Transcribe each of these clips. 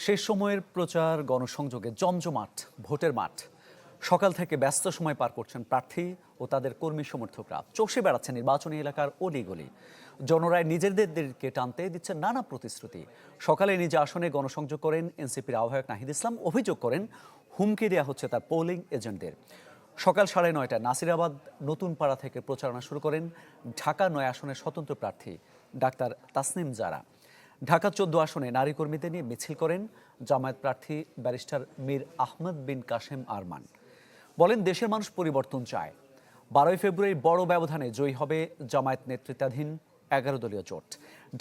শেষ সময়ের প্রচার গণসংযোগে জমজমাট ভোটের মাঠ। সকাল থেকে ব্যস্ত সময় পার করছেন প্রার্থী ও তাদের কর্মী সমর্থকরা। চষে বেড়াচ্ছেন নির্বাচনী এলাকার অলিগলি। জনরায় নিজেদেরকে টানতে দিচ্ছেন নানা প্রতিশ্রুতি। সকালে নিজ আসনে গণসংযোগ করেন এনসিপির আহ্বায়ক নাহিদ ইসলাম। অভিযোগ করেন হুমকি দেওয়া হচ্ছে তার পোলিং এজেন্টদের। সকাল 9:30টায় নাসিরাবাদ নতুন পাড়া থেকে প্রচারণা শুরু করেন ঢাকা 9 আসনের স্বতন্ত্র প্রার্থী ডাক্তার তাসনিম জারা। ঢাকা 14 আসনে নারী কর্মীদের নিয়ে মিছিল করেন জামায়াত প্রার্থী ব্যারিস্টার মীর আহমদ বিন কাশেম আরমান। বলেন, দেশের মানুষ পরিবর্তন চায়। 12 ফেব্রুয়ারি বড় ব্যবধানে জয়ী হবে জামায়াত নেতৃত্বাধীন 11 দলীয় জোট।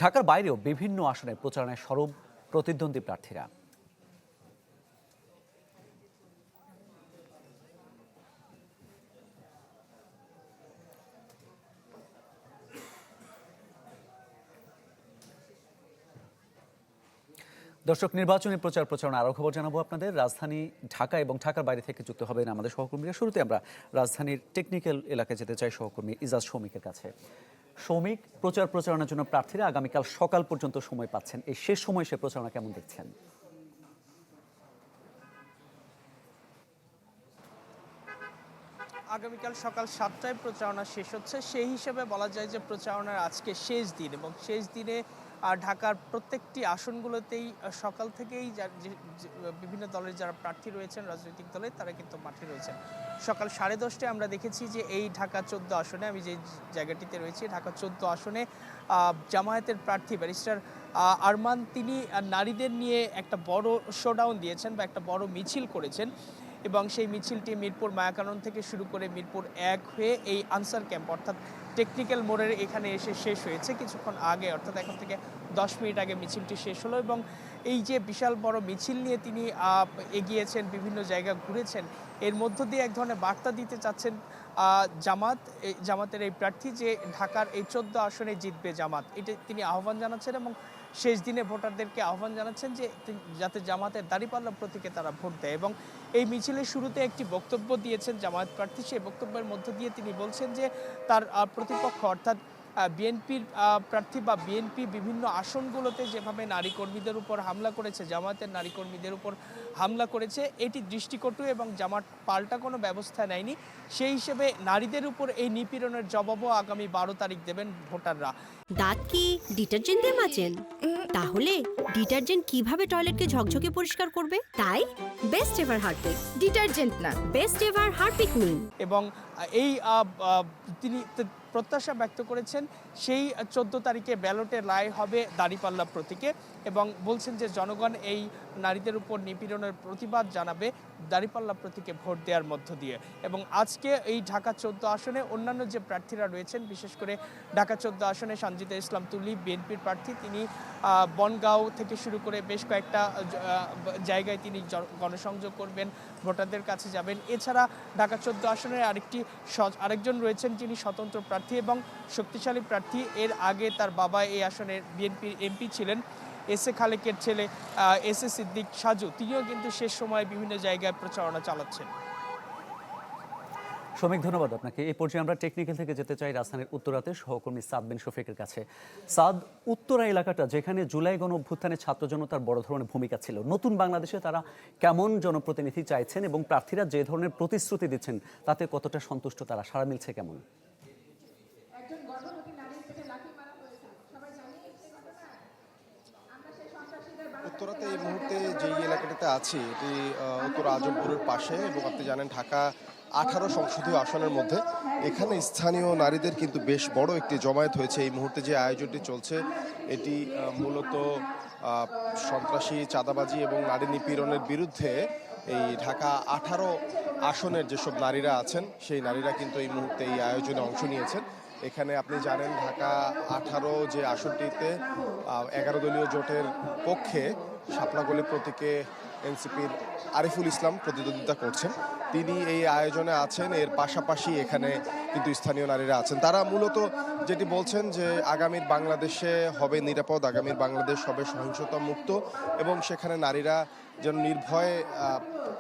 ঢাকার বাইরেও বিভিন্ন আসনে প্রচারণায় সরব প্রতিদ্বন্দ্বী প্রার্থীরা। দর্শক, নির্বাচনী প্রচারণা আরও খবর জানাবো আপনাদের। রাজধানী ঢাকা এবং ঢাকার বাইরে থেকে যুক্ত হবেন আমাদের সহকর্মীরা। শুরুতে আমরা রাজধানীর টেকনিক্যাল এলাকায় যেতে চাই সহকর্মী ইজাজ শৌমিকের কাছে। শৌমিক, প্রচারণার জন্য প্রার্থীরা আগামীকাল সকাল পর্যন্ত সময় পাচ্ছেন। এই শেষ সময় সে প্রচারণা কেমন দেখছেন? আগামীকাল সকাল 7টায় প্রচারণা শেষ হচ্ছে। সেই হিসেবে বলা যায় যে প্রচারণার আজকে শেষ দিন, এবং শেষ দিনে ঢাকার প্রত্যেকটি আসনগুলোতেই সকাল থেকেই বিভিন্ন দলের যারা প্রার্থী রয়েছেন রাজনৈতিক দলের, তারা কিন্তু মাঠে রয়েছেন। সকাল 10:30টায় আমরা দেখেছি যে এই ঢাকা 14 আসনে, আমি যে জায়গাটিতে রয়েছি ঢাকা 14 আসনে জামায়াতের প্রার্থী ব্যারিস্টার আরমান, তিনি নারীদের নিয়ে একটা বড় শোডাউন দিয়েছেন বা একটা বড় মিছিল করেছেন, এবং সেই মিছিলটি মিরপুর মায়াকানন থেকে শুরু করে মিরপুর 1 হয়ে এই আনসার ক্যাম্প অর্থাৎ টেকনিক্যাল মোড়ের এখানে এসে শেষ হয়েছে কিছুক্ষণ আগে, অর্থাৎ এখন থেকে 10 মিনিট আগে মিছিলটি শেষ হলো। এবং এই যে বিশাল বড় মিছিল নিয়ে তিনি এগিয়েছেন, বিভিন্ন জায়গা ঘুরেছেন, এর মধ্য দিয়ে এক ধরনের বার্তা দিতে চাচ্ছেন জামাতের এই প্রার্থী যে ঢাকার এই 14 আসনে জিতবে জামাত, এটা তিনি আহ্বান জানাচ্ছেন। এবং শেষ দিনে ভোটারদেরকে আহ্বান জানাচ্ছেন যে যাতে জামাতের দাঁড়িপাল্লা প্রতীকে তারা ভোট দেয়। এবং এই মিছিলের শুরুতে একটি বক্তব্য দিয়েছেন জামায়াত প্রার্থী। সেই বক্তব্যের মধ্য দিয়ে তিনি বলছেন যে তার প্রতিপক্ষ অর্থাৎ বিএনপির প্রার্থী বা বিএনপি বিভিন্ন আসনগুলোতে যেভাবে নারী কর্মীদের উপর হামলা করেছে, জামায়াতের নারী কর্মীদের উপর হামলা করেছে, এটি দৃষ্টিকটু এবং জামাত পাল্টা কোনো ব্যবস্থা নেয়নি। সেই হিসেবে নারীদের উপর এই নিপীড়নের জবাবও আগামী 12 তারিখ দেবেন ভোটাররা। দাঁত কি ডিটারজেন্ট দিয়ে মাজেন? তাহলে ডিটারজেন্ট কিভাবে টয়লেটকে ঝকঝকে পরিষ্কার করবে? তাই বেস্ট এভার হারপিক ডিটারজেন্ট না, বেস্ট এভার হারপিক নিন। এবং এই তিনি প্রত্যাশা ব্যক্ত করেছেন সেই 14 তারিখে ব্যালটে রায় হবে দাঁড়িপাল্লা প্রতীকে, এবং বলছেন যে জনগণ এই নারীদের উপর নিপীড়নের প্রতিবাদ জানাবে দাঁড়িপাল্লা প্রতীকে ভোট দেওয়ার মধ্য দিয়ে। এবং আজকে এই ঢাকা 14 আসনে অন্যান্য যে প্রার্থীরা রয়েছেন, বিশেষ করে ঢাকা 14 আসনে সঞ্জিতা ইসলাম তুলি বিএনপির প্রার্থী, তিনি বনগাঁও থেকে শুরু করে বেশ কয়েকটা জায়গায় তিনি গণসংযোগ করবেন, ভোটারদের কাছে যাবেন। এছাড়া ঢাকা 14 আসনের আরেকজন রয়েছেন যিনি স্বতন্ত্র প্রার্থী এবং শক্তিশালী প্রার্থী। এর আগে তার বাবা এই আসনের বিএনপির এমপি ছিলেন, এস.এ. খালেকের ছেলে এস.এ. সিদ্দিক সাজু, তিনিও কিন্তু শেষ সময়ে বিভিন্ন জায়গায় প্রচারণা চালাচ্ছেন। শৌমিক, ধন্যবাদ আপনাকে। এই পর্যায়ে আমরা টেকনিক্যাল থেকে যেতে চাই রাজধানীর উত্তরাতে সহকর্মী সাদ বিন শফিকের কাছে। সাদ, উত্তরা এলাকাটা যেখানে জুলাই গণ অভ্যুত্থানে ছাত্র জনতার বড় ধরনের ভূমিকা ছিল, নতুন বাংলাদেশে তারা কেমন জনপ্রতিনিধি চাইছেন এবং প্রার্থীরা যে ধরনের প্রতিশ্রুতি দিচ্ছেন তাতে কতটা সন্তুষ্ট তারা? সাড়া মিলছে কেমন? উত্তরাতে এই মুহূর্তে যেই এলাকাটিতে আছি এটি উত্তরা আজমপুরের পাশে, এবং আপনি জানেন ঢাকা 18 সংসদীয় আসনের মধ্যে এখানে স্থানীয় নারীদের কিন্তু বেশ বড় একটি জমায়েত হয়েছে। এই মুহূর্তে যে আয়োজনটি চলছে এটি মূলত সন্ত্রাসী, চাঁদাবাজি এবং নারী নিপীড়নের বিরুদ্ধে এই ঢাকা 18 আসনের যেসব নারীরা আছেন সেই নারীরা কিন্তু এই মুহূর্তে এই আয়োজনে অংশ নিয়েছেন। এখানে আপনি জানেন ঢাকা 18 যে আসনটিতে 11 দলীয় জোটের পক্ষে শাপলাগলি প্রতীকে এনসিপির আরিফুল ইসলাম প্রতিদ্বন্দ্বিতা করছেন। তিনি এই আয়োজনে আছেন। এর পাশাপাশি এখানে কিন্তু স্থানীয় নারীরা আছেন। তারা মূলত যেটি বলছেন যে আগামীর বাংলাদেশে হবে নিরাপদ, আগামীর বাংলাদেশ হবে সহিংসতা মুক্ত এবং সেখানে নারীরা যেন নির্ভয়ে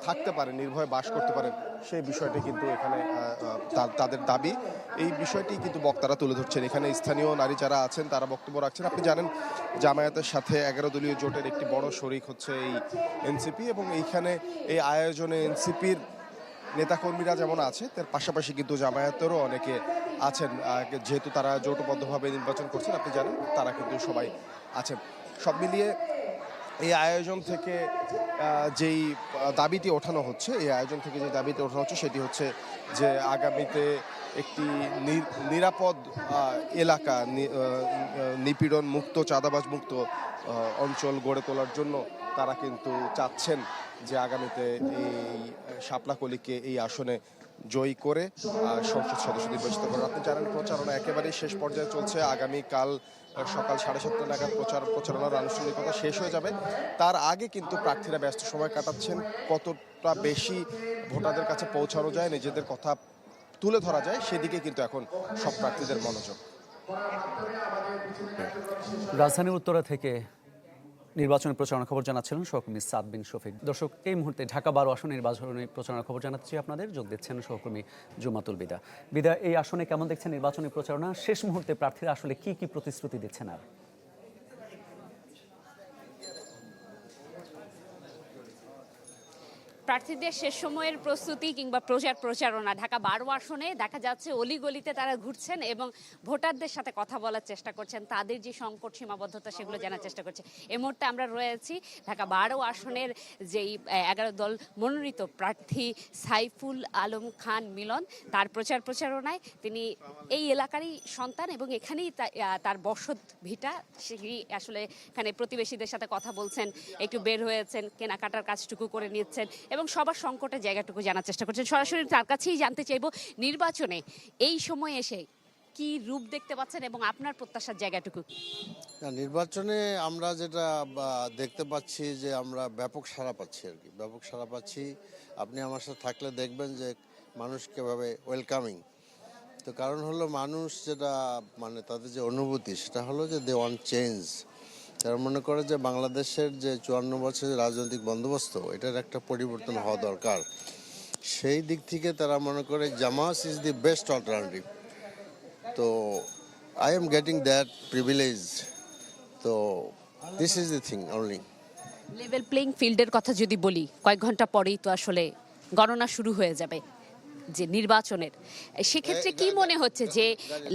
থাকতে পারেন, নির্ভয়ে বাস করতে পারেন, সেই বিষয়টি কিন্তু এখানে তাদের দাবি। এই বিষয়টি কিন্তু বক্তারা তুলে ধরছেন। এখানে স্থানীয় নারী যারা আছেন তারা বক্তব্য রাখছেন। আপনি জানেন জামায়াতের সাথে 11 দলীয় জোটের একটি বড় শরিক হচ্ছে এই এনসিপি এবং এইখানে এই আয়োজনে এনসিপির নেতাকর্মীরা যেমন আছে তার পাশাপাশি কিন্তু জামায়াতেরও অনেকে আছেন, যেহেতু তারা জোটবদ্ধভাবে নির্বাচন করছেন। আপনি জানেন তারা কিন্তু সবাই আছেন। সব মিলিয়ে এই আয়োজন থেকে যেই দাবিটি ওঠানো হচ্ছে, এই আয়োজন থেকে যে দাবিটি ওঠানো হচ্ছে সেটি হচ্ছে যে আগামীতে একটি নিরাপদ এলাকা, নিপীড়ন মুক্ত, চাঁদাবাজ মুক্ত অঞ্চল গড়ে তোলার জন্য তারা কিন্তু চাচ্ছেন যে আগামীতে এই শাপলাকলিকে এই আসনে জয়ী করে সংসদ সদস্য নির্বাচিত করেন। আপনি জানেন প্রচারণা একেবারেই শেষ পর্যায়ে চলছে। আগামীকাল সকাল 7:30 নাগাদ প্রচারণার আনুষ্ঠানিকতা শেষ হয়ে যাবে। তার আগে কিন্তু প্রার্থীরা ব্যস্ত সময় কাটাচ্ছেন। কতটা বেশি ভোটারদের কাছে পৌঁছানো যায়, নিজেদের কথা তুলে ধরা যায়, সেদিকে কিন্তু এখন সব প্রার্থীদের মনোযোগ। রাজধানীর উত্তরা থেকে নির্বাচনী প্রচারণার খবর জানাচ্ছিলেন সহকর্মী সাদ বিন শফিক। দর্শক, এই মুহূর্তে ঢাকা 12 আসন নির্বাচনী প্রচারণার খবর জানাচ্ছি আপনাদের। যোগ দিচ্ছেন সহকর্মী জুমাতুল বিদা। বিদা, এই আসনে কেমন দেখছেন নির্বাচনী প্রচারণা? শেষ মুহূর্তে প্রার্থীরা আসলে কি কি প্রতিশ্রুতি দিচ্ছেন? আর প্রার্থীদের শেষ সময়ের প্রস্তুতি কিংবা প্রচারণা ঢাকা 12 আসনে দেখা যাচ্ছে অলিগলিতে তারা ঘুরছেন এবং ভোটারদের সাথে কথা বলার চেষ্টা করছেন, তাদের যে সংকট সীমাবদ্ধতা সেগুলো জানার চেষ্টা করছে। এই মুহূর্তে আমরা রয়েছি ঢাকা 12 আসনের যেই 11 দল মনোনীত প্রার্থী সাইফুল আলম খান মিলন, তার প্রচারণায়। তিনি এই এলাকারই সন্তান এবং এখানেই তার বসত ভিটা। সেই আসলে এখানে প্রতিবেশীদের সাথে কথা বলছেন, একটু বের হয়েছেন, কেনাকাটার কাজটুকু করে নিচ্ছেন এবং সবার সংকটের জায়গাটুকু জানার চেষ্টা করছেন। সরাসরি তার কাছেই জানতে চাইব, নির্বাচনে এই সময় এসে কি রূপ দেখতে পাচ্ছেন এবং আপনার প্রত্যাশার জায়গাটুকু। নির্বাচনে আমরা যেটা দেখতে পাচ্ছি যে আমরা ব্যাপক সাড়া পাচ্ছি আর কি, ব্যাপক সাড়া পাচ্ছি। আপনি আমার সাথে থাকলে দেখবেন যে মানুষ কীভাবে ওয়েলকামিং। তো কারণ হলো মানুষ যেটা মানে তাদের যে অনুভূতি সেটা হলো যে দে ওয়ান্ট চেঞ্জ। তারা মনে করে যে বাংলাদেশের যে 54 বছরের রাজনৈতিক বন্দোবস্ত এটার একটা পরিবর্তন হওয়া দরকার। সেই দিক থেকে তারা মনে করে Jamaat is the best alternative. তো I am getting that privilege. তো this is the thing only. Level playing ফিল্ডের কথা যদি বলি, কয়েক ঘন্টা পরেই তো আসলে গণনা শুরু হয়ে যাবে যে নির্বাচনের। সেক্ষেত্রে কি মনে হচ্ছে যে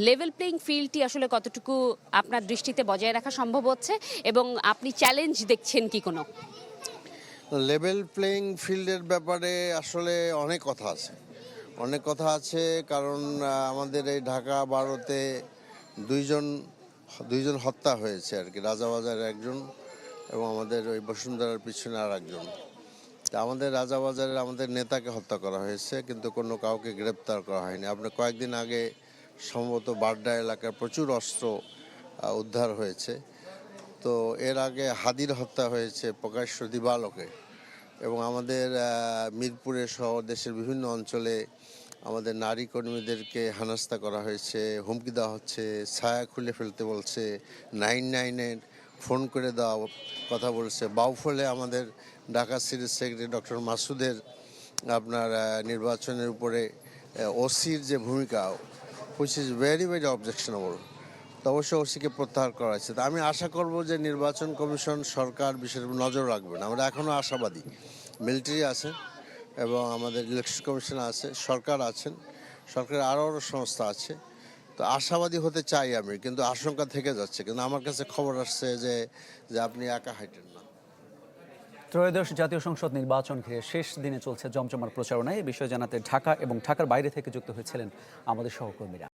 লেভেল প্লেইং ফিল্ডটি আসলে কতটুকু আপনার দৃষ্টিতে বজায় রাখা সম্ভব হচ্ছে এবং আপনি চ্যালেঞ্জ দেখছেন কি কোনো? লেভেল প্লেইং ফিল্ডের ব্যাপারে আসলে অনেক কথা আছে, কারণ আমাদের এই ঢাকা 12-তে দুইজন হত্যা হয়েছে আর কি, রাজাবাজারের একজন এবং আমাদের ওই বসুন্ধরার পিছনে আর একজন। আমাদের রাজাবাজারের আমাদের নেতাকে হত্যা করা হয়েছে, কিন্তু কোনো কাউকে গ্রেপ্তার করা হয়নি। আপনার কয়েকদিন আগে সম্ভবত বাড্ডা এলাকায় প্রচুর অস্ত্র উদ্ধার হয়েছে। তো এর আগে হাদির হত্যা হয়েছে প্রকাশ্য দিবালোকে, এবং আমাদের মিরপুরে সহ দেশের বিভিন্ন অঞ্চলে আমাদের নারী কর্মীদেরকে হেনস্থা করা হয়েছে, হুমকি দেওয়া হচ্ছে, ছায়া খুলে ফেলতে বলছে, 999 ফোন করে দেওয়া কথা বলছে। বাউফলে আমাদের ঢাকা সিটির সেক্রেটারি ডক্টর মাসুদের আপনার নির্বাচনের উপরে ওসির যে ভূমিকা, which is very very objectionable, তো অবশ্যই ওসিকে প্রত্যাহার করা হয়েছে। তো আমি আশা করব যে নির্বাচন কমিশন, সরকার বিষয়ের উপর নজর রাখবেন। আমরা এখনও আশাবাদী। মিলিটারি আছে এবং আমাদের ইলেকশন কমিশন আছে, সরকার আছেন, সরকারের আরও সংস্থা আছে। তো আশাবাদী হতে চাই আমি, কিন্তু আশঙ্কা থেকে যাচ্ছে। কিন্তু আমার কাছে খবর আসছে যে আপনি একা হাইটেন না। ত্রয়োদশ জাতীয় সংসদ নির্বাচন ঘিরে শেষ দিনে চলছে জমজমার প্রচারণায়। এই বিষয়ে জানাতে ঢাকা এবং ঢাকার বাইরে থেকে যুক্ত হয়েছিলেন আমাদের সহকর্মীরা।